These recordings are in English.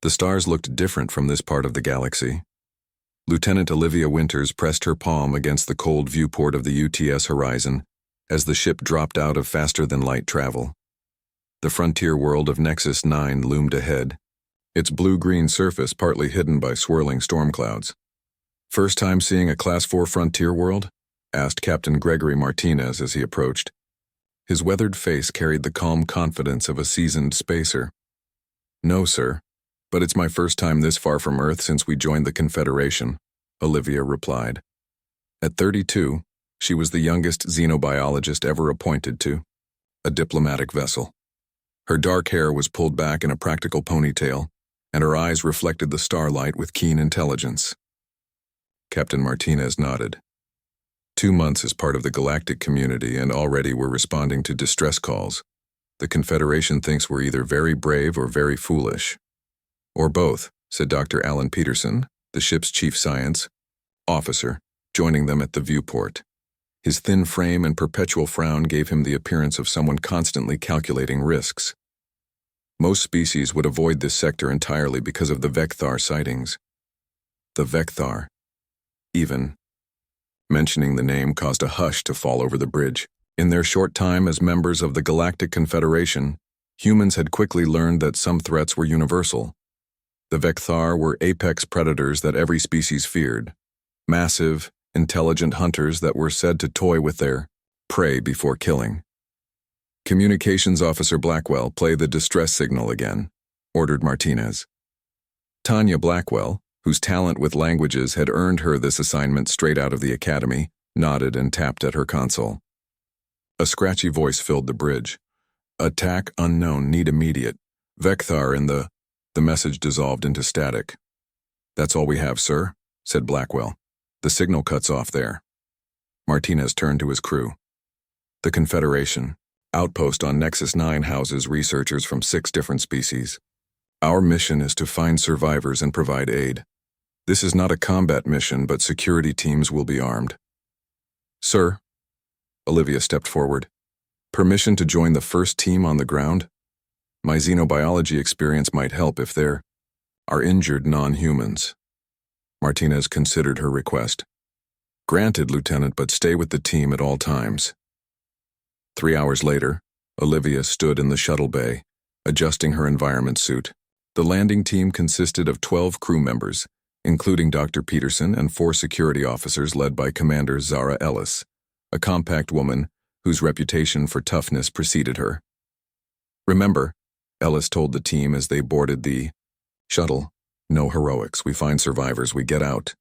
The stars looked different from this part of the galaxy. Lieutenant Olivia Winters pressed her palm against the cold viewport of the UTS horizon as the ship dropped out of faster-than-light travel. The frontier world of Nexus 9 loomed ahead, its blue-green surface partly hidden by swirling storm clouds. "First time seeing a Class 4 frontier world?" asked Captain Gregory Martinez as he approached. His weathered face carried the calm confidence of a seasoned spacer. "No, sir, but it's my first time this far from Earth since we joined the Confederation," Olivia replied. At 32, she was the youngest xenobiologist ever appointed to a diplomatic vessel. Her dark hair was pulled back in a practical ponytail, and her eyes reflected the starlight with keen intelligence. Captain Martinez nodded. 2 months as part of the galactic community, and already we're responding to distress calls. The Confederation thinks we're either very brave or very foolish. "Or both," said Dr. Alan Peterson, the ship's chief science officer, joining them at the viewport. His thin frame and perpetual frown gave him the appearance of someone constantly calculating risks. Most species would avoid this sector entirely because of the Vecthar sightings. The Vecthar. Even mentioning the name caused a hush to fall over the bridge. In their short time as members of the Galactic Confederation, humans had quickly learned that some threats were universal. The Vecthar were apex predators that every species feared. Massive, intelligent hunters that were said to toy with their prey before killing. "Communications Officer Blackwell, play the distress signal again," ordered Martinez. Tanya Blackwell, whose talent with languages had earned her this assignment straight out of the academy, nodded and tapped at her console. A scratchy voice filled the bridge. "Attack unknown, need immediate. Vecthar in the message dissolved into static. "That's all we have, sir," said Blackwell. "The signal cuts off there." Martinez turned to his crew. The Confederation, outpost on Nexus 9, houses researchers from 6 different species. Our mission is to find survivors and provide aid. This is not a combat mission, but security teams will be armed. "Sir," Olivia stepped forward. "Permission to join the first team on the ground? My xenobiology experience might help if there are injured non-humans." Martinez considered her request. "Granted, Lieutenant, but stay with the team at all times." 3 hours later, Olivia stood in the shuttle bay, adjusting her environment suit. The landing team consisted of 12 crew members, including Dr. Peterson and 4 security officers led by Commander Zara Ellis, a compact woman whose reputation for toughness preceded her. "Remember," Ellis told the team as they boarded the shuttle, "no heroics. We find survivors, we get out.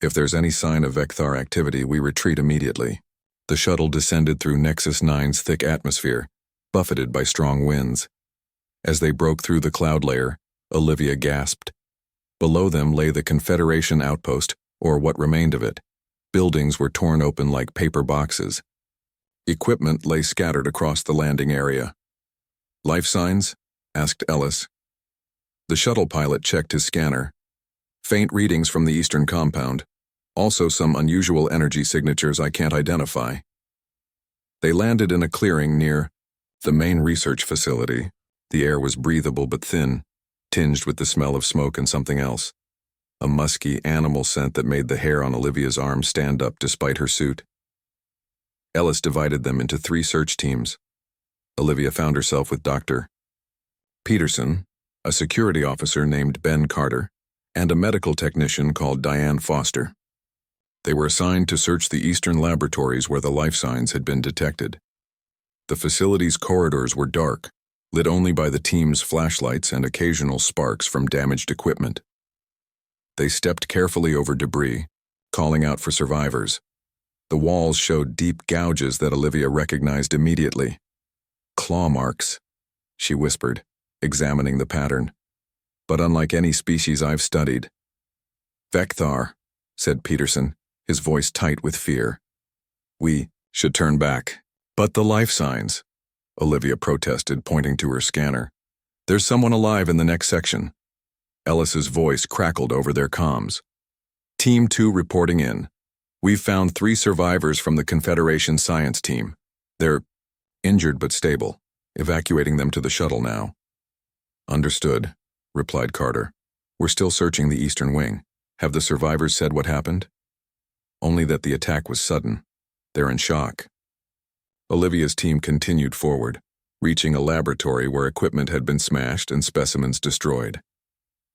If there's any sign of Vecthar activity, we retreat immediately." The shuttle descended through Nexus 9's thick atmosphere, buffeted by strong winds. As they broke through the cloud layer, Olivia gasped. Below them lay the Confederation outpost, or what remained of it. Buildings were torn open like paper boxes. Equipment lay scattered across the landing area. "Life signs?" asked Ellis. The shuttle pilot checked his scanner. "Faint readings from the eastern compound. Also some unusual energy signatures I can't identify." They landed in a clearing near the main research facility. The air was breathable but thin, tinged with the smell of smoke and something else. A musky animal scent that made the hair on Olivia's arm stand up despite her suit. Ellis divided them into 3 search teams. Olivia found herself with Dr. Peterson, a security officer named Ben Carter, and a medical technician called Diane Foster. They were assigned to search the eastern laboratories where the life signs had been detected. The facility's corridors were dark, lit only by the team's flashlights and occasional sparks from damaged equipment. They stepped carefully over debris, calling out for survivors. The walls showed deep gouges that Olivia recognized immediately. "Claw marks," she whispered, examining the pattern. "But unlike any species I've studied." "Vecthar," said Peterson, his voice tight with fear. "We should turn back." "But the life signs," Olivia protested, pointing to her scanner. "There's someone alive in the next section." Ellis's voice crackled over their comms. "Team 2 reporting in. We've found 3 survivors from the Confederation science team. They're injured but stable. Evacuating them to the shuttle now." "Understood," replied Carter. We're still searching the eastern wing. Have the survivors said what happened? Only that the attack was sudden. They're in shock. Olivia's team continued forward, reaching a laboratory where equipment had been smashed and specimens destroyed.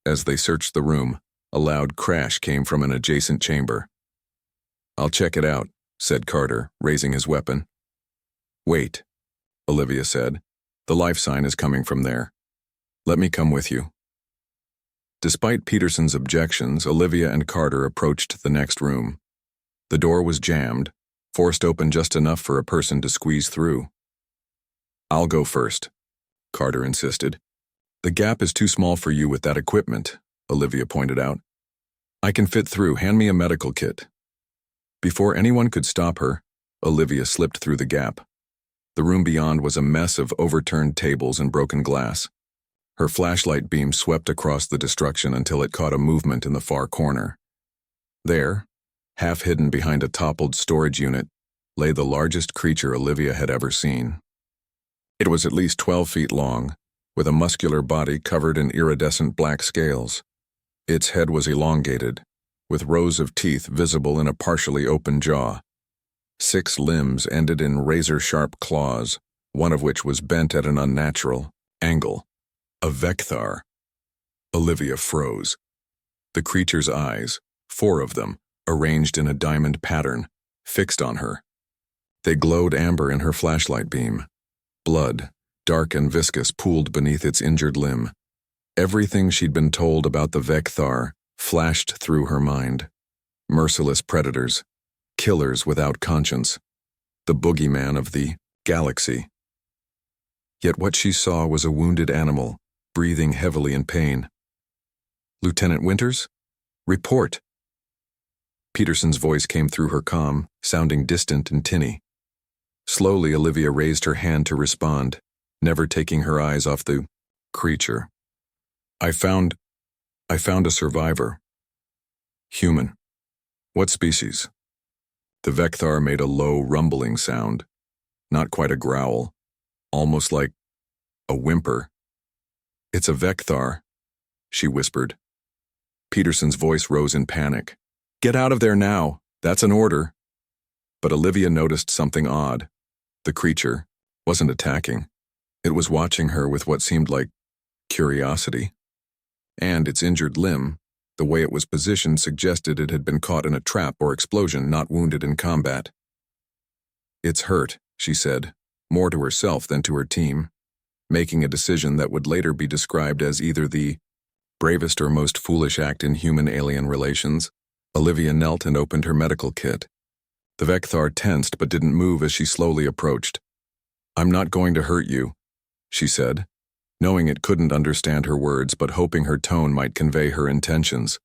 As they searched the room, a loud crash came from an adjacent chamber. I'll check it out, said Carter, raising his weapon. Wait, Olivia said. The life sign is coming from there. Let me come with you. Despite Peterson's objections, Olivia and Carter approached the next room. The door was jammed, forced open just enough for a person to squeeze through. I'll go first, Carter insisted. The gap is too small for you with that equipment, Olivia pointed out. I can fit through. Hand me a medical kit. Before anyone could stop her, Olivia slipped through the gap. The room beyond was a mess of overturned tables and broken glass. Her flashlight beam swept across the destruction until it caught a movement in the far corner. There, half hidden behind a toppled storage unit, lay the largest creature Olivia had ever seen. It was at least 12 feet long, with a muscular body covered in iridescent black scales. Its head was elongated, with rows of teeth visible in a partially open jaw. 6 limbs ended in razor-sharp claws, one of which was bent at an unnatural angle. A Vekthar. Olivia froze. The creature's eyes, 4 of them, arranged in a diamond pattern, fixed on her. They glowed amber in her flashlight beam. Blood, dark and viscous, pooled beneath its injured limb. Everything she'd been told about the Vekthar flashed through her mind. Merciless predators, killers without conscience, the boogeyman of the galaxy. Yet what she saw was a wounded animal, breathing heavily in pain. Lieutenant Winters? Report! Peterson's voice came through her comm, sounding distant and tinny. Slowly, Olivia raised her hand to respond, never taking her eyes off the creature. I found a survivor. Human. What species? The Vekthar made a low, rumbling sound, not quite a growl, almost like a whimper. It's a Vekthar, she whispered. Peterson's voice rose in panic. Get out of there now, that's an order. But Olivia noticed something odd. The creature wasn't attacking. It was watching her with what seemed like curiosity. And its injured limb, the way it was positioned, suggested it had been caught in a trap or explosion, not wounded in combat. It's hurt, she said, more to herself than to her team, making a decision that would later be described as either the bravest or most foolish act in human-alien relations. Olivia knelt and opened her medical kit. The Vekthar tensed but didn't move as she slowly approached. I'm not going to hurt you, she said, knowing it couldn't understand her words but hoping her tone might convey her intentions.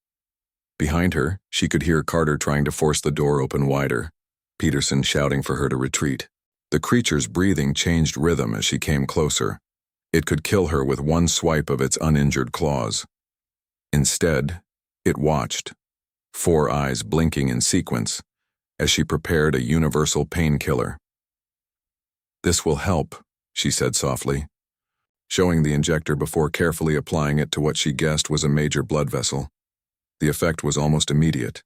Behind her, she could hear Carter trying to force the door open wider, Peterson shouting for her to retreat. The creature's breathing changed rhythm as she came closer. It could kill her with one swipe of its uninjured claws. Instead, it watched, 4 eyes blinking in sequence, as she prepared a universal painkiller. This will help, she said softly, showing the injector before carefully applying it to what she guessed was a major blood vessel. The effect was almost immediate.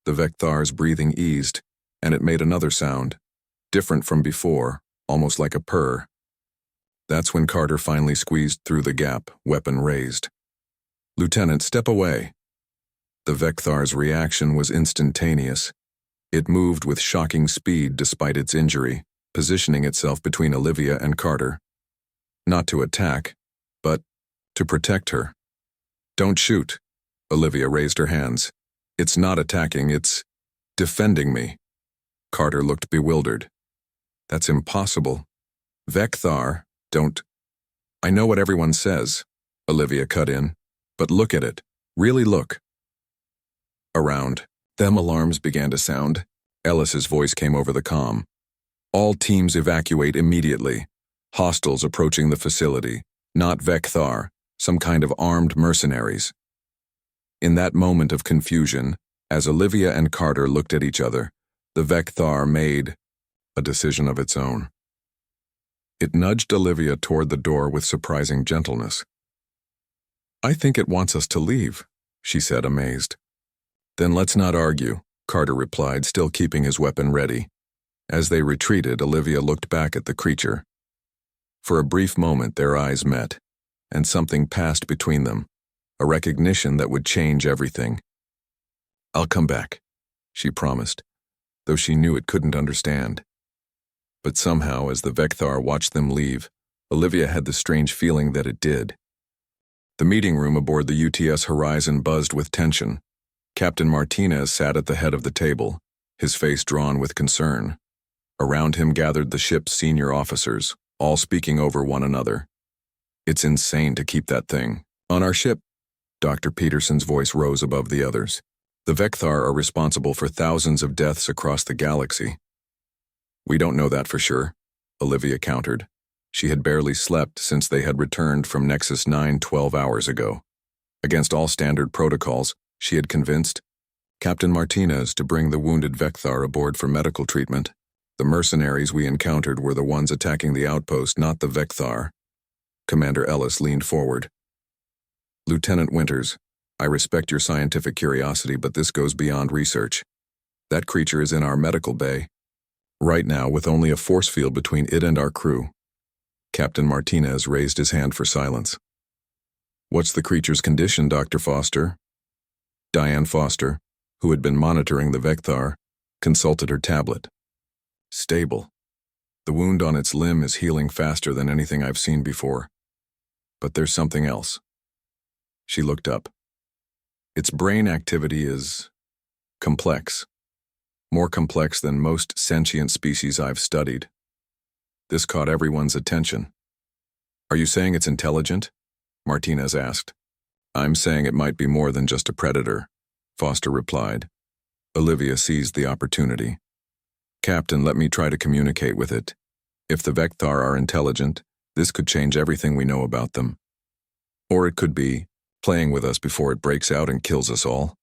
The Vekthar's breathing eased, and it made another sound, different from before, almost like a purr. That's when Carter finally squeezed through the gap, weapon raised. Lieutenant, step away. The Vekthar's reaction was instantaneous. It moved with shocking speed despite its injury, positioning itself between Olivia and Carter. Not to attack, but to protect her. Don't shoot. Olivia raised her hands. It's not attacking, it's defending me. Carter looked bewildered. That's impossible. Vekthar, don't... I know what everyone says, Olivia cut in, but look at it. Really look. Around them, alarms began to sound. Ellis's voice came over the comm. All teams evacuate immediately. Hostiles approaching the facility, not Vekthar, some kind of armed mercenaries. In that moment of confusion, as Olivia and Carter looked at each other, the Vekthar made a decision of its own. It nudged Olivia toward the door with surprising gentleness. I think it wants us to leave, she said, amazed. Then let's not argue, Carter replied, still keeping his weapon ready. As they retreated, Olivia looked back at the creature. For a brief moment, their eyes met, and something passed between them, a recognition that would change everything. I'll come back, she promised, though she knew it couldn't understand. But somehow, as the Vecthar watched them leave, Olivia had the strange feeling that it did. The meeting room aboard the UTS Horizon buzzed with tension. Captain Martinez sat at the head of the table, his face drawn with concern. Around him gathered the ship's senior officers, all speaking over one another. It's insane to keep that thing on our ship. Dr. Peterson's voice rose above the others. The Vecthar are responsible for thousands of deaths across the galaxy. We don't know that for sure, Olivia countered. She had barely slept since they had returned from Nexus 9 12 hours ago. Against all standard protocols, she had convinced Captain Martinez to bring the wounded Vecthar aboard for medical treatment. The mercenaries we encountered were the ones attacking the outpost, not the Vecthar. Commander Ellis leaned forward. Lieutenant Winters, I respect your scientific curiosity, but this goes beyond research. That creature is in our medical bay, right now with only a force field between it and our crew. Captain Martinez raised his hand for silence. What's the creature's condition, Dr. Foster? Diane Foster, who had been monitoring the Vecthar, consulted her tablet. Stable. The wound on its limb is healing faster than anything I've seen before. But there's something else. She looked up. Its brain activity is complex. More complex than most sentient species I've studied. This caught everyone's attention. Are you saying it's intelligent? Martinez asked. I'm saying it might be more than just a predator, Foster replied. Olivia seized the opportunity. Captain, let me try to communicate with it. If the Vecthar are intelligent, this could change everything we know about them. Or it could be playing with us before it breaks out and kills us all,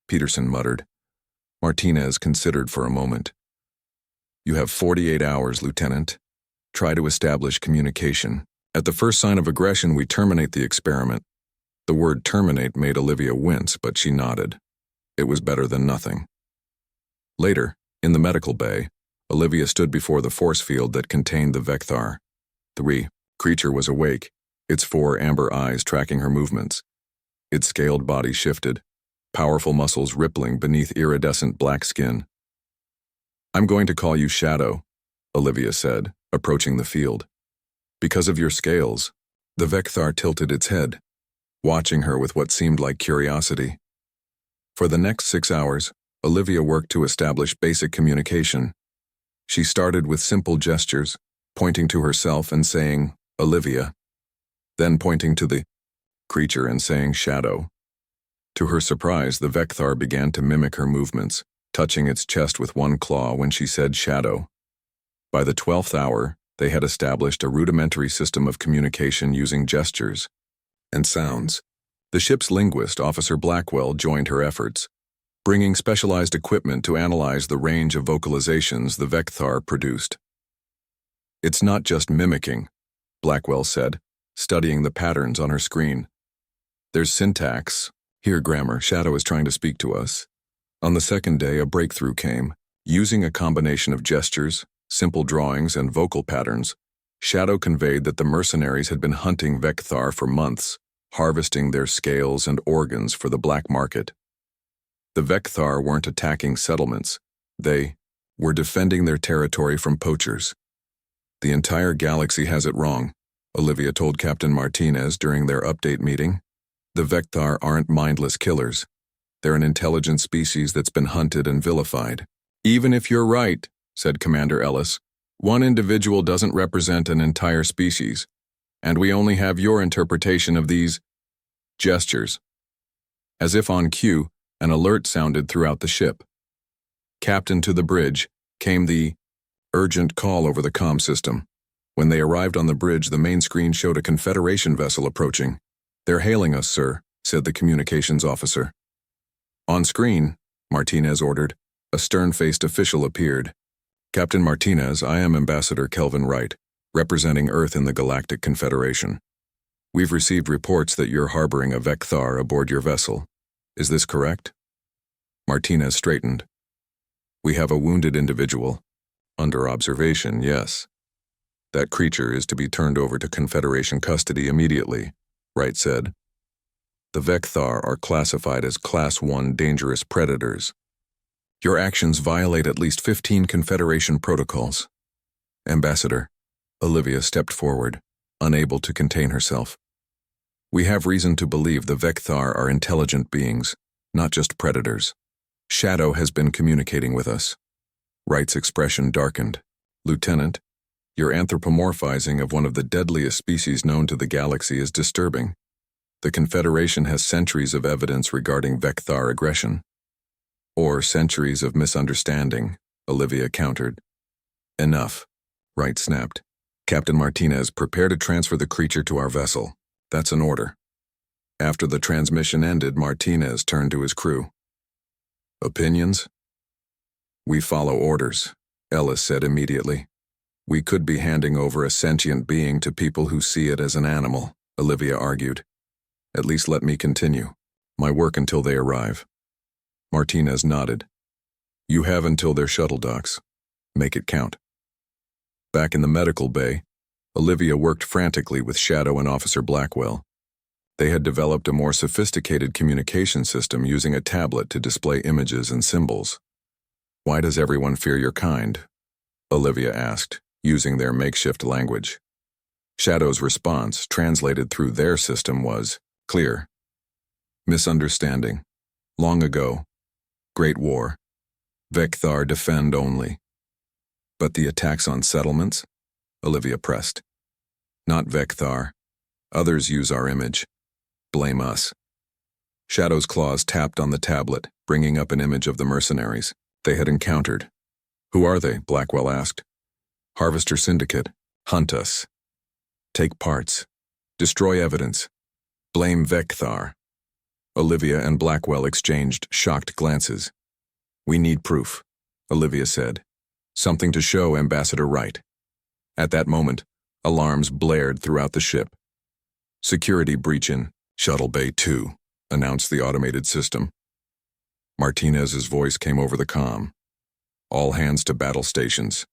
Peterson muttered. Martinez considered for a moment. You have 48 hours, Lieutenant. Try to establish communication. At the first sign of aggression, we terminate the experiment. The word terminate made Olivia wince, but she nodded. It was better than nothing. Later, in the medical bay, Olivia stood before the force field that contained the Vecthar. The creature was awake, its 4 amber eyes tracking her movements. Its scaled body shifted, powerful muscles rippling beneath iridescent black skin. I'm going to call you Shadow, Olivia said, approaching the field. Because of your scales, the Vecthar tilted its head, watching her with what seemed like curiosity. For the next 6 hours, Olivia worked to establish basic communication. She started with simple gestures, pointing to herself and saying, Olivia, then pointing to the creature and saying Shadow. To her surprise, the Vecthar began to mimic her movements, touching its chest with one claw when she said Shadow. By the 12th hour, they had established a rudimentary system of communication using gestures and sounds. The ship's linguist, Officer Blackwell, joined her efforts, bringing specialized equipment to analyze the range of vocalizations the Vecthar produced. It's not just mimicking, Blackwell said, studying the patterns on her screen. There's syntax. Here, grammar. Shadow is trying to speak to us. On the second day, a breakthrough came. Using a combination of gestures, simple drawings, and vocal patterns, Shadow conveyed that the mercenaries had been hunting Vecthar for months, harvesting their scales and organs for the black market. The Vecthar weren't attacking settlements. They were defending their territory from poachers. The entire galaxy has it wrong, Olivia told Captain Martinez during their update meeting. The Vecthar aren't mindless killers. They're an intelligent species that's been hunted and vilified. Even if you're right, said Commander Ellis, one individual doesn't represent an entire species, and we only have your interpretation of these gestures. As if on cue, an alert sounded throughout the ship. Captain, to the bridge, came the urgent call over the comm system. When they arrived on the bridge, the main screen showed a Confederation vessel approaching. They're hailing us, sir, said the communications officer. On screen, Martinez ordered, a stern-faced official appeared. Captain Martinez, I am Ambassador Kelvin Wright, representing Earth in the Galactic Confederation. We've received reports that you're harboring a Vecthar aboard your vessel. Is this correct? Martinez straightened. We have a wounded individual. Under observation, yes. That creature is to be turned over to Confederation custody immediately, Wright said. The Vecthar are classified as Class 1 dangerous predators. Your actions violate at least 15 Confederation protocols. Ambassador, Olivia stepped forward, unable to contain herself. We have reason to believe the Vecthar are intelligent beings, not just predators. Shadow has been communicating with us. Wright's expression darkened. Lieutenant, your anthropomorphizing of one of the deadliest species known to the galaxy is disturbing. The Confederation has centuries of evidence regarding Vecthar aggression. Or centuries of misunderstanding, Olivia countered. Enough, Wright snapped. Captain Martinez, prepare to transfer the creature to our vessel. That's an order. After the transmission ended, Martinez turned to his crew. Opinions? We follow orders, Ellis said immediately. We could be handing over a sentient being to people who see it as an animal, Olivia argued. At least let me continue. My work until they arrive. Martinez nodded. You have until their shuttle docks. Make it count. Back in the medical bay, Olivia worked frantically with Shadow and Officer Blackwell. They had developed a more sophisticated communication system using a tablet to display images and symbols. Why does everyone fear your kind? Olivia asked, using their makeshift language. Shadow's response, translated through their system, was clear. Misunderstanding. Long ago. Great war. Vecthar defend only. But the attacks on settlements? Olivia pressed. Not Vecthar. Others use our image. Blame us. Shadow's claws tapped on the tablet, bringing up an image of the mercenaries they had encountered. Who are they? Blackwell asked. Harvester Syndicate. Hunt us. Take parts. Destroy evidence. Blame Vecthar. Olivia and Blackwell exchanged shocked glances. We need proof, Olivia said. Something to show Ambassador Wright. At that moment, alarms blared throughout the ship. Security breach in Shuttle Bay 2, announced the automated system. Martinez's voice came over the comm. All hands to battle stations.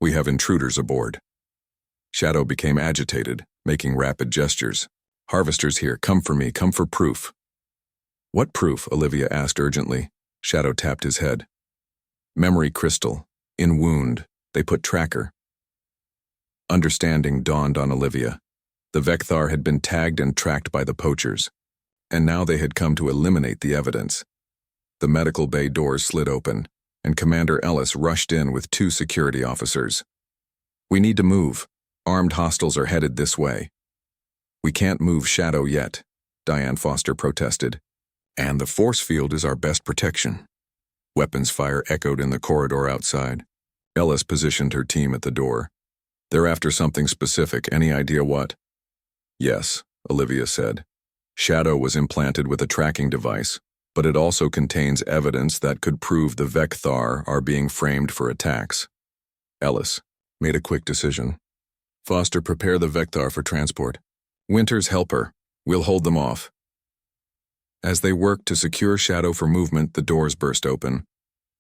We have intruders aboard. Shadow became agitated, making rapid gestures. Harvesters here, come for me, come for proof. What proof? Olivia asked urgently. Shadow tapped his head. Memory crystal. In wound. They put tracker. Understanding dawned on Olivia. The Vecthar had been tagged and tracked by the poachers, and now they had come to eliminate the evidence. The medical bay doors slid open, and Commander Ellis rushed in with 2 security officers. We need to move. Armed hostiles are headed this way. We can't move Shadow yet, Diane Foster protested. And the force field is our best protection. Weapons fire echoed in the corridor outside. Ellis positioned her team at the door. They're after something specific. Any idea what? Yes, Olivia said. Shadow was implanted with a tracking device, but it also contains evidence that could prove the Vecthar are being framed for attacks. Ellis made a quick decision. Foster, prepare the Vecthar for transport. Winters, help her. We'll hold them off. As they worked to secure Shadow for movement, the doors burst open.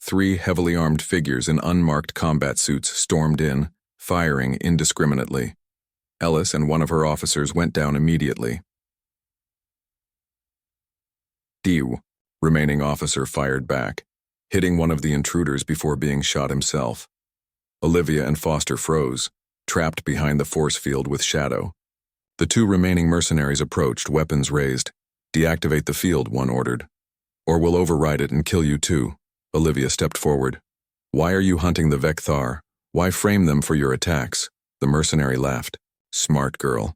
3 heavily armed figures in unmarked combat suits stormed in, firing indiscriminately. Ellis and one of her officers went down immediately. The remaining officer fired back, hitting one of the intruders before being shot himself. Olivia and Foster froze, trapped behind the force field with Shadow. The 2 remaining mercenaries approached, weapons raised. Deactivate the field, one ordered. Or we'll override it and kill you too. Olivia stepped forward. Why are you hunting the Vecthar? Why frame them for your attacks? The mercenary laughed. Smart girl.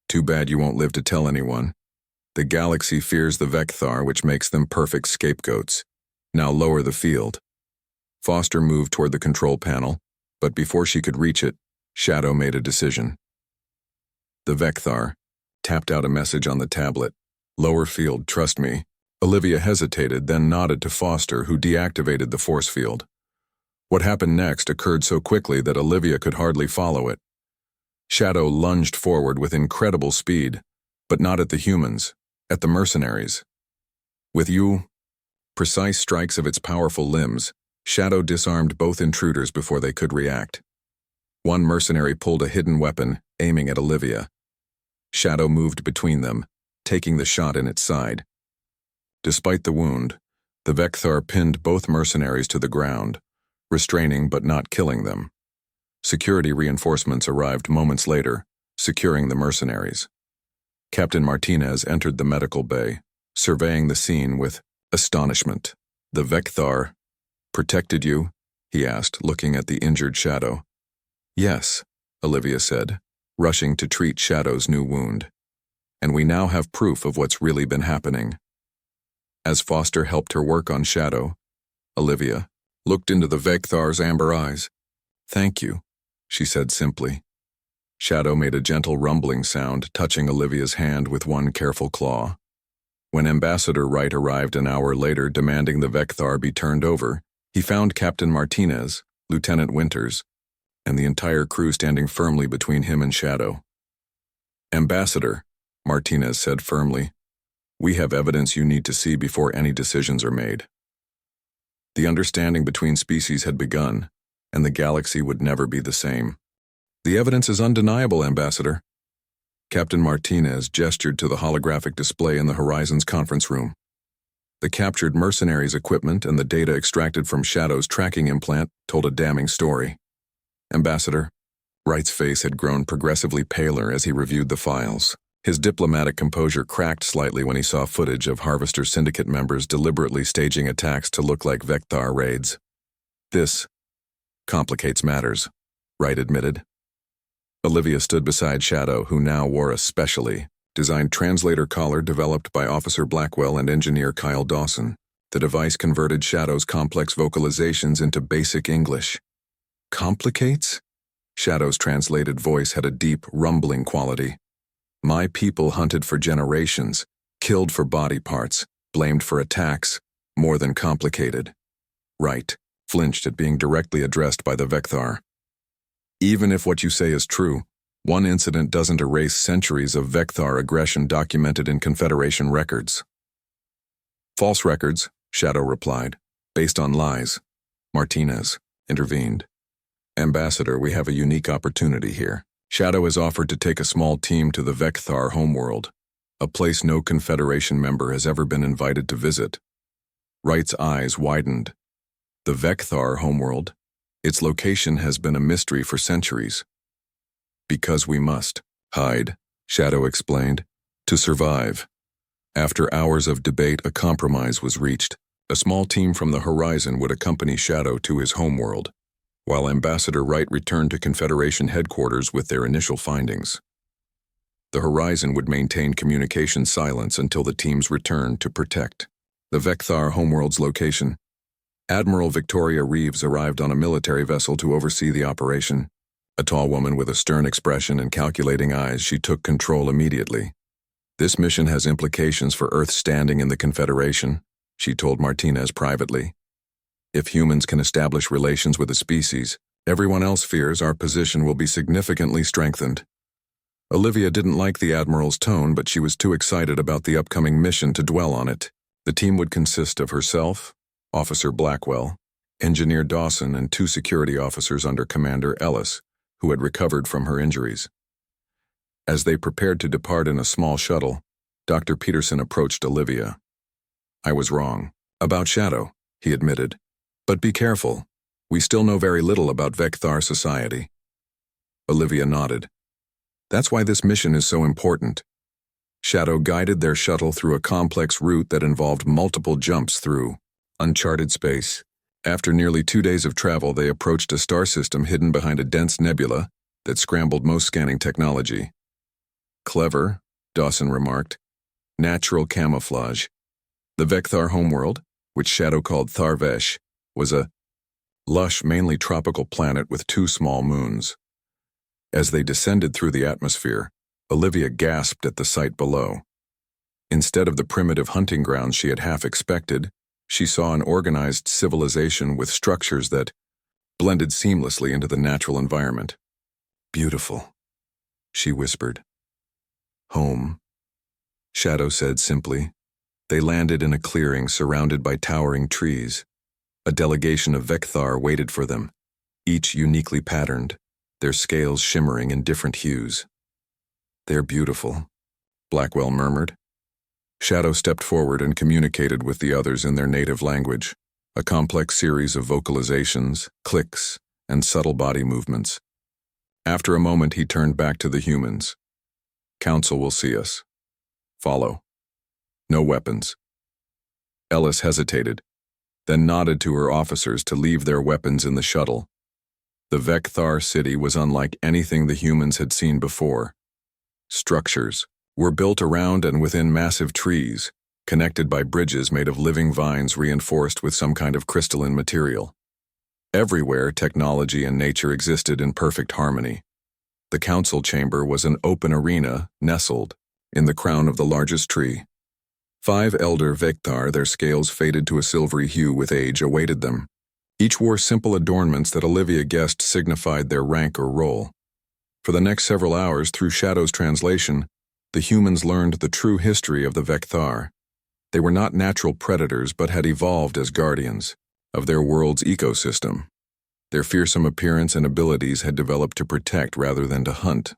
Too bad you won't live to tell anyone. The galaxy fears the Vecthar, which makes them perfect scapegoats. Now lower the field. Foster moved toward the control panel, but before she could reach it, Shadow made a decision. The Vecthar tapped out a message on the tablet. Lower field, trust me. Olivia hesitated, then nodded to Foster, who deactivated the force field. What happened next occurred so quickly that Olivia could hardly follow it. Shadow lunged forward with incredible speed, But not at the humans, at the mercenaries. With precise strikes of its powerful limbs, Shadow disarmed both intruders before they could react. One mercenary pulled a hidden weapon, aiming at Olivia. Shadow moved between them, taking the shot in its side. Despite the wound, the Vekthar pinned both mercenaries to the ground, restraining but not killing them. Security reinforcements arrived moments later, securing the mercenaries. Captain Martinez entered the medical bay, surveying the scene with astonishment. "The Vekthar protected you?" he asked, looking at the injured Shadow. "Yes," Olivia said, rushing to treat Shadow's new wound. "And we now have proof of what's really been happening." As Foster helped her work on Shadow, Olivia looked into the Vekthar's amber eyes. "Thank you," she said simply. Shadow made a gentle rumbling sound, touching Olivia's hand with one careful claw. When Ambassador Wright arrived an hour later demanding the Vekthar be turned over, he found Captain Martinez, Lieutenant Winters, and the entire crew standing firmly between him and Shadow. "Ambassador," Martinez said firmly, "we have evidence you need to see before any decisions are made." The understanding between species had begun, and the galaxy would never be the same. "The evidence is undeniable, Ambassador." Captain Martinez gestured to the holographic display in the Horizon's conference room. The captured mercenaries' equipment and the data extracted from Shadow's tracking implant told a damning story. "Ambassador," Wright's face had grown progressively paler as he reviewed the files. His diplomatic composure cracked slightly when he saw footage of Harvester Syndicate members deliberately staging attacks to look like Vekthar raids. "This complicates matters," Wright admitted. Olivia stood beside Shadow, who now wore a specially designed translator collar developed by Officer Blackwell and engineer Kyle Dawson. The device converted Shadow's complex vocalizations into basic English. "Complicates?" Shadow's translated voice had a deep, rumbling quality. "My people hunted for generations, killed for body parts, blamed for attacks, more than complicated." Wright flinched at being directly addressed by the Vekthar. "Even if what you say is true, one incident doesn't erase centuries of Vekthar aggression documented in Confederation records." "False records," Shadow replied, "based on lies." Martinez intervened. "Ambassador, we have a unique opportunity here. Shadow has offered to take a small team to the Vekthar homeworld, a place no Confederation member has ever been invited to visit." Wright's eyes widened. "The Vekthar homeworld? Its location has been a mystery for centuries." "Because we must hide," Shadow explained, "to survive." After hours of debate, a compromise was reached. A small team from the Horizon would accompany Shadow to his homeworld, while Ambassador Wright returned to Confederation headquarters with their initial findings. The Horizon would maintain communication silence until the team's return to protect. The Vekthar homeworld's location. Admiral Victoria Reeves arrived on a military vessel to oversee the operation. A tall woman with a stern expression and calculating eyes, she took control immediately. "This mission has implications for Earth's standing in the Confederation," she told Martinez privately. "If humans can establish relations with a species, everyone else fears our position will be significantly strengthened." Olivia didn't like the Admiral's tone, but she was too excited about the upcoming mission to dwell on it. The team would consist of herself, Officer Blackwell, Engineer Dawson, and 2 security officers under Commander Ellis, who had recovered from her injuries. As they prepared to depart in a small shuttle, Dr. Peterson approached Olivia. "I was wrong about Shadow," he admitted. "But be careful. We still know very little about Vekthar society." Olivia nodded. "That's why this mission is so important." Shadow guided their shuttle through a complex route that involved multiple jumps through uncharted space. After nearly 2 days of travel, they approached a star system hidden behind a dense nebula that scrambled most scanning technology. "Clever," Dawson remarked. "Natural camouflage." The Vekthar homeworld, which Shadow called Tharvesh, was a lush, mainly tropical planet with 2 small moons. As they descended through the atmosphere, Olivia gasped at the sight below. Instead of the primitive hunting grounds she had half expected, she saw an organized civilization with structures that blended seamlessly into the natural environment. "Beautiful," she whispered. "Home," Shadow said simply. They landed in a clearing surrounded by towering trees. A delegation of Vekthar waited for them, each uniquely patterned, their scales shimmering in different hues. "They're beautiful," Blackwell murmured. Shadow stepped forward and communicated with the others in their native language, a complex series of vocalizations, clicks, and subtle body movements. After a moment, he turned back to the humans. "Council will see us. Follow. No weapons." Ellis hesitated, then nodded to her officers to leave their weapons in the shuttle. The Vekthar city was unlike anything the humans had seen before. Structures were built around and within massive trees, connected by bridges made of living vines reinforced with some kind of crystalline material. Everywhere, technology and nature existed in perfect harmony. The council chamber was an open arena nestled in the crown of the largest tree. 5 elder Vekthar, their scales faded to a silvery hue with age, awaited them. Each wore simple adornments that Olivia guessed signified their rank or role. For the next several hours, through Shadow's translation, the humans learned the true history of the Vekthar. They were not natural predators but had evolved as guardians of their world's ecosystem. Their fearsome appearance and abilities had developed to protect rather than to hunt.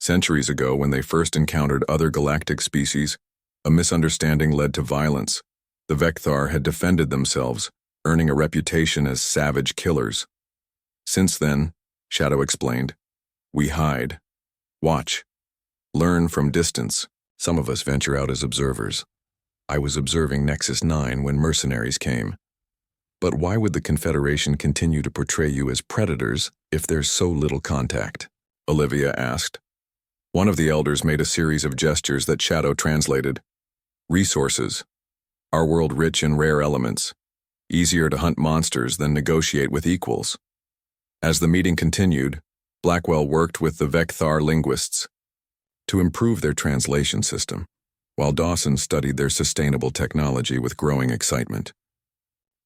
Centuries ago, when they first encountered other galactic species, a misunderstanding led to violence. The Vekthar had defended themselves, earning a reputation as savage killers. Since then, Shadow explained, we hide, watch, learn from distance. Some of us venture out as observers. I was observing Nexus 9 when mercenaries came. But why would the Confederation continue to portray you as predators if there's so little contact? Olivia asked. One of the elders made a series of gestures that Shadow translated. Resources. Our world rich in rare elements. Easier to hunt monsters than negotiate with equals. As the meeting continued, Blackwell worked with the Vekthar linguists to improve their translation system, while Dawson studied their sustainable technology with growing excitement.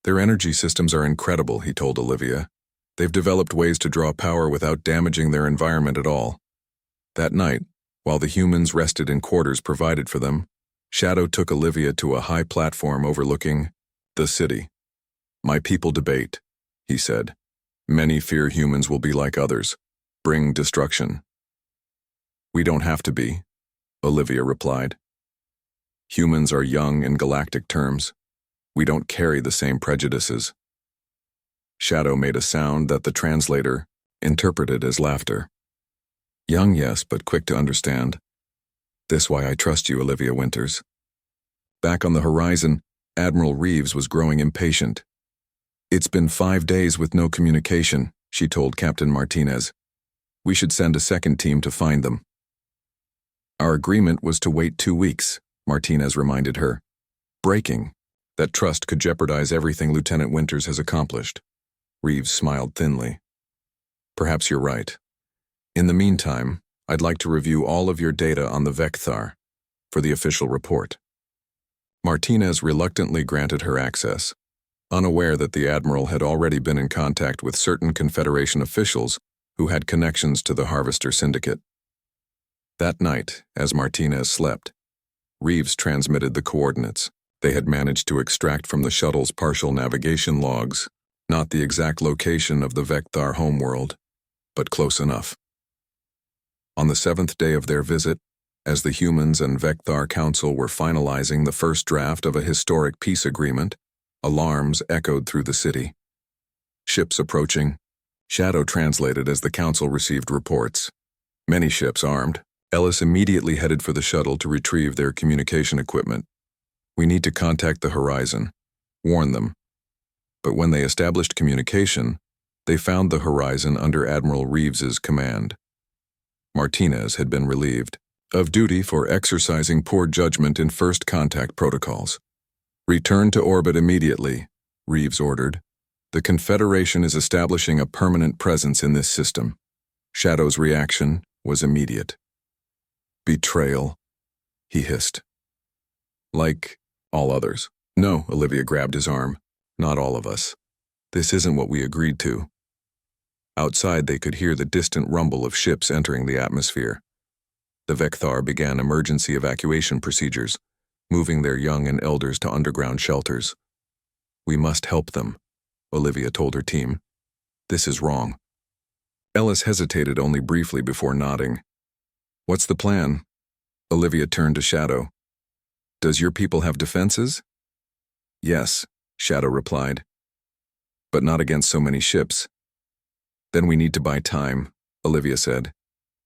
Their energy systems are incredible, he told Olivia. They've developed ways to draw power without damaging their environment at all. That night, while the humans rested in quarters provided for them, Shadow took Olivia to a high platform overlooking the city. My people debate, he said. Many fear humans will be like others, bring destruction. We don't have to be, Olivia replied. Humans are young in galactic terms. We don't carry the same prejudices. Shadow made a sound that the translator interpreted as laughter. Young, yes, but quick to understand. This why I trust you, Olivia Winters. Back on the horizon, Admiral Reeves was growing impatient. It's been 5 days with no communication, she told Captain Martinez. We should send a second team to find them. Our agreement was to wait 2 weeks, Martinez reminded her. Breaking. That trust could jeopardize everything Lieutenant Winters has accomplished. Reeves smiled thinly. Perhaps you're right. In the meantime, I'd like to review all of your data on the Vekthar for the official report. Martinez reluctantly granted her access, unaware that the Admiral had already been in contact with certain Confederation officials who had connections to the Harvester Syndicate. That night, as Martinez slept, Reeves transmitted the coordinates they had managed to extract from the shuttle's partial navigation logs, not the exact location of the Vekthar homeworld, but close enough. On the 7th day of their visit, as the humans and Vekthar Council were finalizing the first draft of a historic peace agreement, alarms echoed through the city. Ships approaching. Shadow translated as the Council received reports. Many ships armed. Ellis immediately headed for the shuttle to retrieve their communication equipment. We need to contact the Horizon. Warn them. But when they established communication, they found the Horizon under Admiral Reeves's command. Martinez had been relieved of duty for exercising poor judgment in first contact protocols. Return to orbit immediately, Reeves ordered. The Confederation is establishing a permanent presence in this system. Shadow's reaction was immediate. Betrayal, he hissed. Like all others. No, Olivia grabbed his arm. Not all of us. This isn't what we agreed to. Outside, they could hear the distant rumble of ships entering the atmosphere. The Vecthar began emergency evacuation procedures, moving their young and elders to underground shelters. "We must help them," Olivia told her team. "This is wrong." Ellis hesitated only briefly before nodding. "What's the plan?" Olivia turned to Shadow. "Does your people have defenses?" "Yes," Shadow replied. "But not against so many ships." "Then we need to buy time," Olivia said,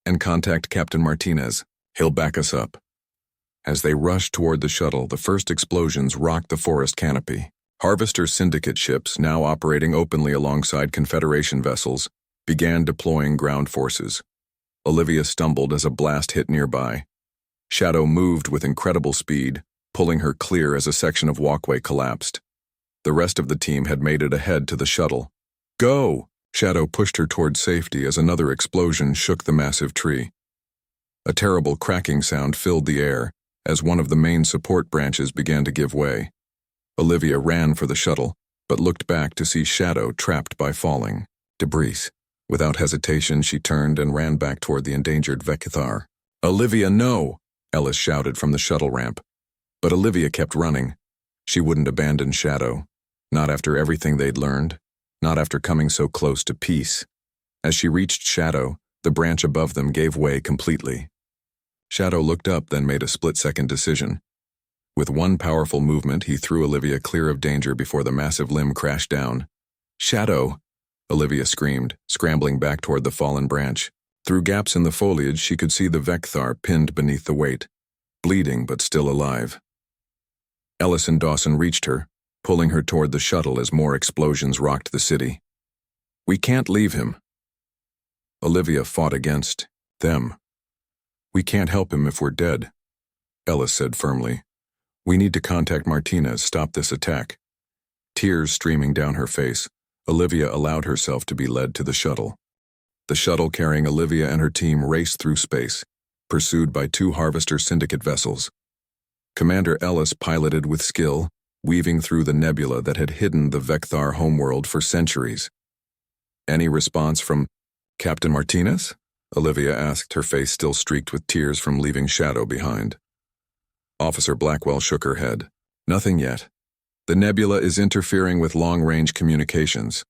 "and contact Captain Martinez. He'll back us up." As they rushed toward the shuttle, the first explosions rocked the forest canopy. Harvester Syndicate ships, now operating openly alongside Confederation vessels, began deploying ground forces. Olivia stumbled as a blast hit nearby. Shadow moved with incredible speed, pulling her clear as a section of walkway collapsed. The rest of the team had made it ahead to the shuttle. "Go!" Shadow pushed her toward safety as another explosion shook the massive tree. A terrible cracking sound filled the air as one of the main support branches began to give way. Olivia ran for the shuttle, but looked back to see Shadow trapped by falling debris. Without hesitation, she turned and ran back toward the endangered Vecthar. "Olivia, no!" Ellis shouted from the shuttle ramp. But Olivia kept running. She wouldn't abandon Shadow. Not after everything they'd learned. Not after coming so close to peace. As she reached Shadow, the branch above them gave way completely. Shadow looked up, then made a split-second decision. With one powerful movement, he threw Olivia clear of danger before the massive limb crashed down. "Shadow!" Olivia screamed, scrambling back toward the fallen branch. Through gaps in the foliage, she could see the Vecthar pinned beneath the weight, bleeding but still alive. Ellis and Dawson reached her, pulling her toward the shuttle as more explosions rocked the city. "We can't leave him." Olivia fought against them. "We can't help him if we're dead," Ellis said firmly. "We need to contact Martinez, stop this attack." Tears streaming down her face, Olivia allowed herself to be led to the shuttle. The shuttle carrying Olivia and her team raced through space, pursued by 2 Harvester Syndicate vessels. Commander Ellis piloted with skill, weaving through the nebula that had hidden the Vecthar homeworld for centuries. "Any response from Captain Martinez?" Olivia asked, her face still streaked with tears from leaving Shadow behind. Officer Blackwell shook her head. "Nothing yet. The nebula is interfering with long-range communications.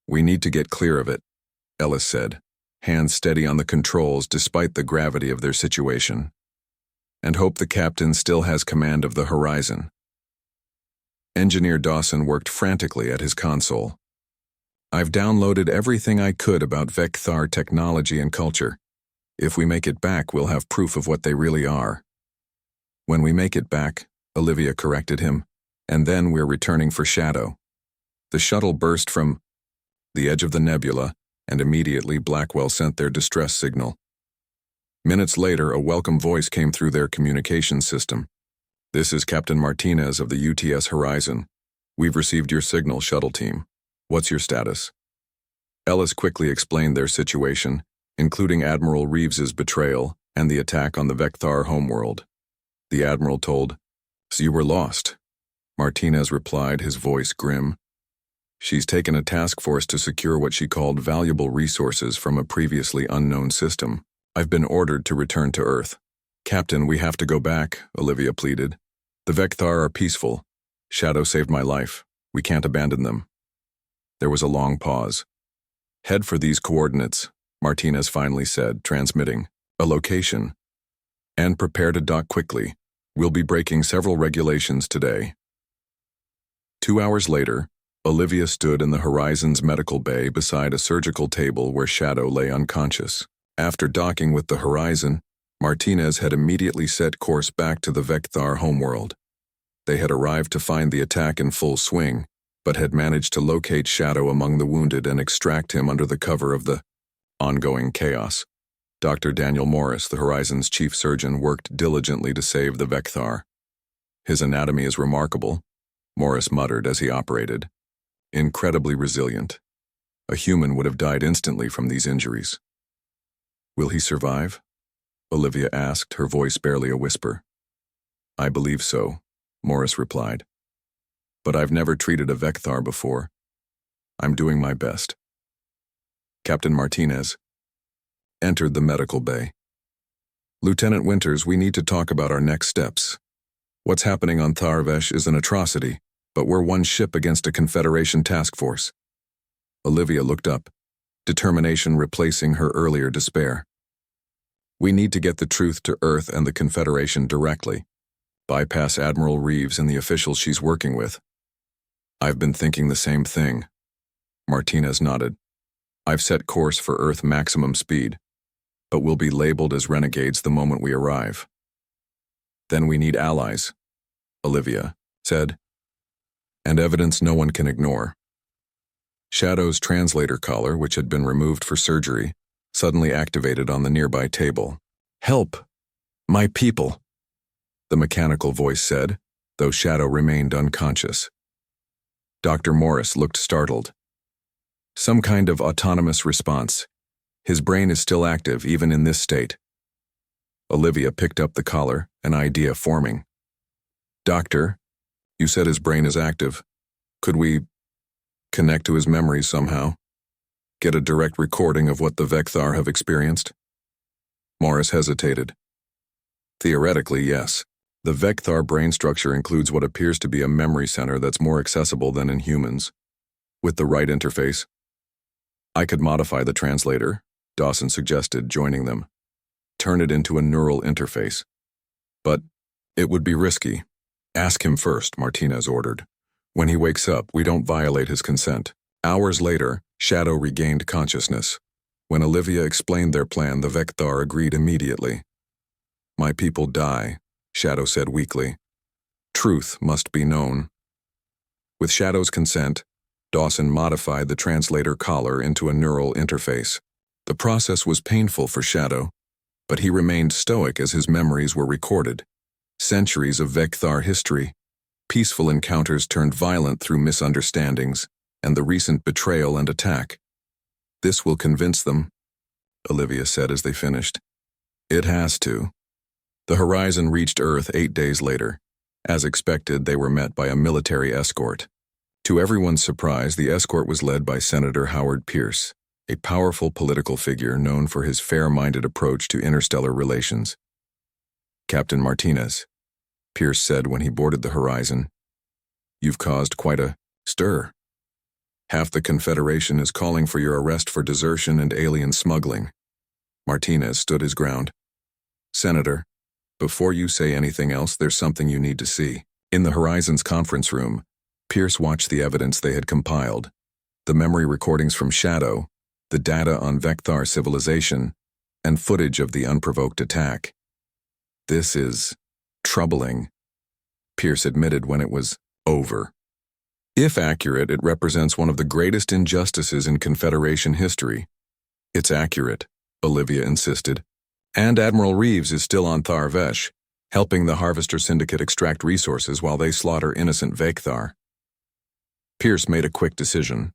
We need to get clear of it," Ellis said, hands steady on the controls despite the gravity of their situation. "And hope the captain still has command of the horizon." Engineer Dawson worked frantically at his console. "I've downloaded everything I could about Vecthar technology and culture. If we make it back, we'll have proof of what they really are." "When we make it back," Olivia corrected him, "and then we're returning for Shadow." The shuttle burst from the edge of the nebula, and immediately Blackwell sent their distress signal. Minutes later, a welcome voice came through their communications system. "This is Captain Martinez of the UTS Horizon. We've received your signal, shuttle team. What's your status?" Ellis quickly explained their situation, including Admiral Reeves's betrayal and the attack on the Vecthar homeworld. The Admiral told, "So you were lost?" Martinez replied, his voice grim. "She's taken a task force to secure what she called valuable resources from a previously unknown system. I've been ordered to return to Earth." "Captain, we have to go back," Olivia pleaded. "The Vecthar are peaceful. Shadow saved my life. We can't abandon them." There was a long pause. "Head for these coordinates," Martinez finally said, transmitting a location. "And prepare to dock quickly. We'll be breaking several regulations today." 2 hours later, Olivia stood in the Horizon's medical bay beside a surgical table where Shadow lay unconscious. After docking with the Horizon, Martinez had immediately set course back to the Vecthar homeworld. They had arrived to find the attack in full swing, but had managed to locate Shadow among the wounded and extract him under the cover of the ongoing chaos. Dr. Daniel Morris, the Horizon's chief surgeon, worked diligently to save the Vecthar. "His anatomy is remarkable," Morris muttered as he operated. "Incredibly resilient. A human would have died instantly from these injuries." "Will he survive?" Olivia asked, her voice barely a whisper. "I believe so," Morris replied. "But I've never treated a Vecthar before. I'm doing my best." Captain Martinez entered the medical bay. Lieutenant Winters, we need to talk about our next steps. What's happening on Tharvesh is an atrocity, but we're one ship against a Confederation task force. Olivia looked up, determination replacing her earlier despair. We need to get the truth to Earth and the Confederation directly. Bypass Admiral Reeves and the officials she's working with. I've been thinking the same thing. Martinez nodded. I've set course for Earth maximum speed, but we'll be labeled as renegades the moment we arrive. Then we need allies, Olivia said, and evidence no one can ignore. Shadow's translator collar, which had been removed for surgery, suddenly activated on the nearby table. Help! My people! The mechanical voice said, though Shadow remained unconscious. Dr. Morris looked startled. Some kind of autonomous response. His brain is still active, even in this state. Olivia picked up the collar, an idea forming. Doctor, you said his brain is active. Could we connect to his memories somehow? Get a direct recording of what the Vekthar have experienced? Morris hesitated. Theoretically, yes. The Vekthar brain structure includes what appears to be a memory center that's more accessible than in humans. With the right interface. I could modify the translator, Dawson suggested, joining them. Turn it into a neural interface. But it would be risky. Ask him first, Martinez ordered. When he wakes up, we don't violate his consent. Hours later, Shadow regained consciousness. When Olivia explained their plan, the Vekthar agreed immediately. My people die, Shadow said weakly. Truth must be known. With Shadow's consent, Dawson modified the translator collar into a neural interface. The process was painful for Shadow, but he remained stoic as his memories were recorded. Centuries of Vekthar history, peaceful encounters turned violent through misunderstandings, and the recent betrayal and attack. This will convince them, Olivia said as they finished. It has to. The Horizon reached Earth 8 days later. As expected, they were met by a military escort. To everyone's surprise, the escort was led by Senator Howard Pierce, a powerful political figure known for his fair-minded approach to interstellar relations. Captain Martinez, Pierce said when he boarded the Horizon, you've caused quite a stir. Half the Confederation is calling for your arrest for desertion and alien smuggling. Martinez stood his ground. Senator, before you say anything else, there's something you need to see. In the Horizon's conference room, Pierce watched the evidence they had compiled, the memory recordings from Shadow, the data on Vekthar civilization, and footage of the unprovoked attack. This is troubling, Pierce admitted when it was over. If accurate, it represents one of the greatest injustices in Confederation history. It's accurate, Olivia insisted. And Admiral Reeves is still on Tharvesh, helping the Harvester Syndicate extract resources while they slaughter innocent Vekthar. Pierce made a quick decision.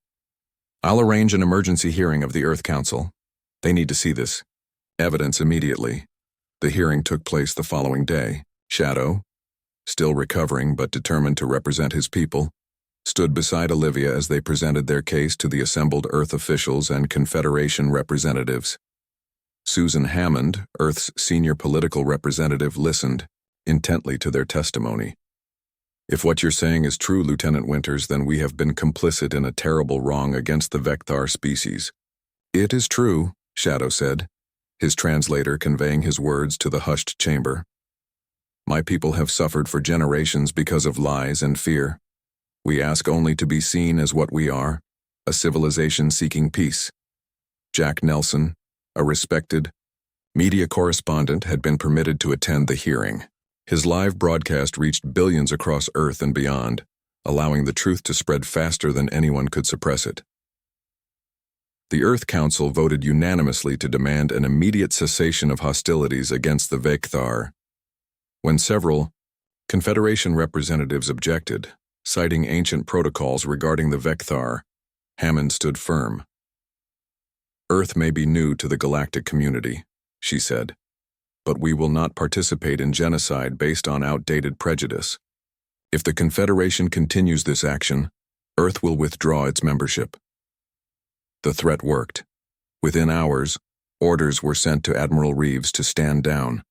I'll arrange an emergency hearing of the Earth Council. They need to see this. Evidence immediately. The hearing took place the following day. Shadow, still recovering but determined to represent his people, stood beside Olivia as they presented their case to the assembled Earth officials and Confederation representatives. Susan Hammond, Earth's senior political representative, listened intently to their testimony. If what you're saying is true, Lieutenant Winters, then we have been complicit in a terrible wrong against the Vekthar species. It is true, Shadow said, his translator conveying his words to the hushed chamber. My people have suffered for generations because of lies and fear. We ask only to be seen as what we are, a civilization seeking peace. Jack Nelson, a respected media correspondent, had been permitted to attend the hearing. His live broadcast reached billions across Earth and beyond, allowing the truth to spread faster than anyone could suppress it. The Earth Council voted unanimously to demand an immediate cessation of hostilities against the Vekthar. When several Confederation representatives objected, citing ancient protocols regarding the Vekthar, Hammond stood firm. Earth may be new to the galactic community, she said, but we will not participate in genocide based on outdated prejudice. If the Confederation continues this action, Earth will withdraw its membership. The threat worked. Within hours, orders were sent to Admiral Reeves to stand down.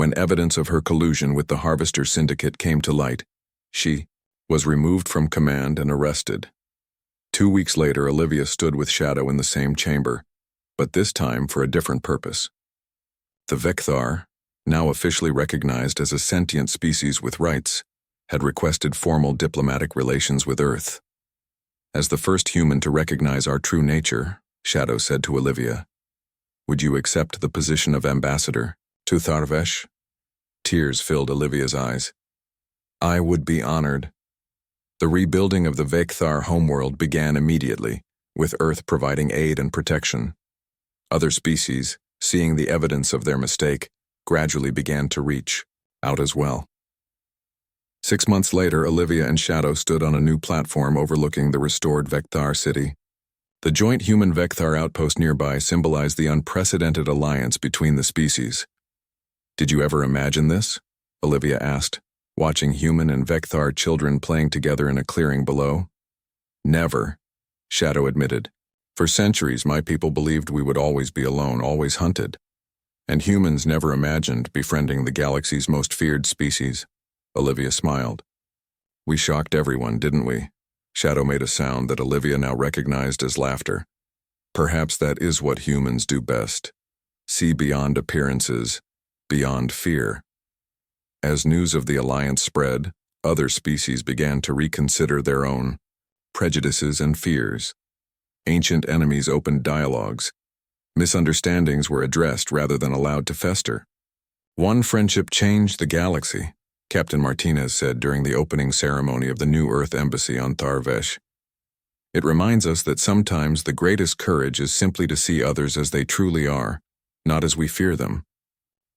When evidence of her collusion with the Harvester Syndicate came to light, she was removed from command and arrested. 2 weeks later, Olivia stood with Shadow in the same chamber, but this time for a different purpose. The Vekthar, now officially recognized as a sentient species with rights, had requested formal diplomatic relations with Earth. As the first human to recognize our true nature, Shadow said to Olivia, "Would you accept the position of ambassador to Tharvesh?" Tears filled Olivia's eyes. "I would be honored." The rebuilding of the Vekthar homeworld began immediately, with Earth providing aid and protection. Other species, seeing the evidence of their mistake, gradually began to reach out as well. 6 months later, Olivia and Shadow stood on a new platform overlooking the restored Vekthar city. The joint human Vekthar outpost nearby symbolized the unprecedented alliance between the species. "Did you ever imagine this?" Olivia asked, watching human and Vekthar children playing together in a clearing below. "Never," Shadow admitted. "For centuries, my people believed we would always be alone, always hunted. And humans never imagined befriending the galaxy's most feared species." Olivia smiled. "We shocked everyone, didn't we?" Shadow made a sound that Olivia now recognized as laughter. "Perhaps that is what humans do best. See beyond appearances, beyond fear." As news of the alliance spread, other species began to reconsider their own prejudices and fears. Ancient enemies opened dialogues. Misunderstandings were addressed rather than allowed to fester. "One friendship changed the galaxy," Captain Martinez said during the opening ceremony of the New Earth Embassy on Tharvesh. "It reminds us that sometimes the greatest courage is simply to see others as they truly are, not as we fear them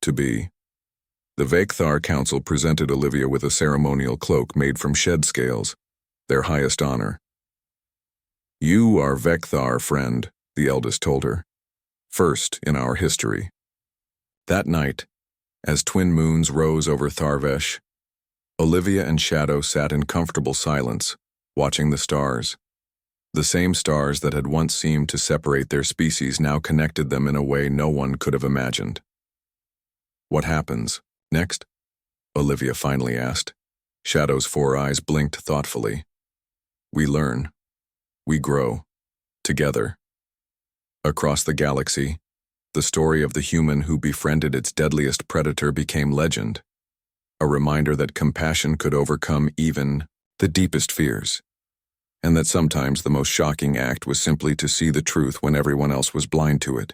to be." The Vekthar Council presented Olivia with a ceremonial cloak made from shed scales, their highest honor. "You are Vekthar, friend," the eldest told her. "First in our history." That night, as twin moons rose over Tharvesh, Olivia and Shadow sat in comfortable silence, watching the stars. The same stars that had once seemed to separate their species now connected them in a way no one could have imagined. "What happens next?" Olivia finally asked. Shadow's 4 eyes blinked thoughtfully. "We learn. We grow. Together." Across the galaxy, the story of the human who befriended its deadliest predator became legend, a reminder that compassion could overcome even the deepest fears, and that sometimes the most shocking act was simply to see the truth when everyone else was blind to it.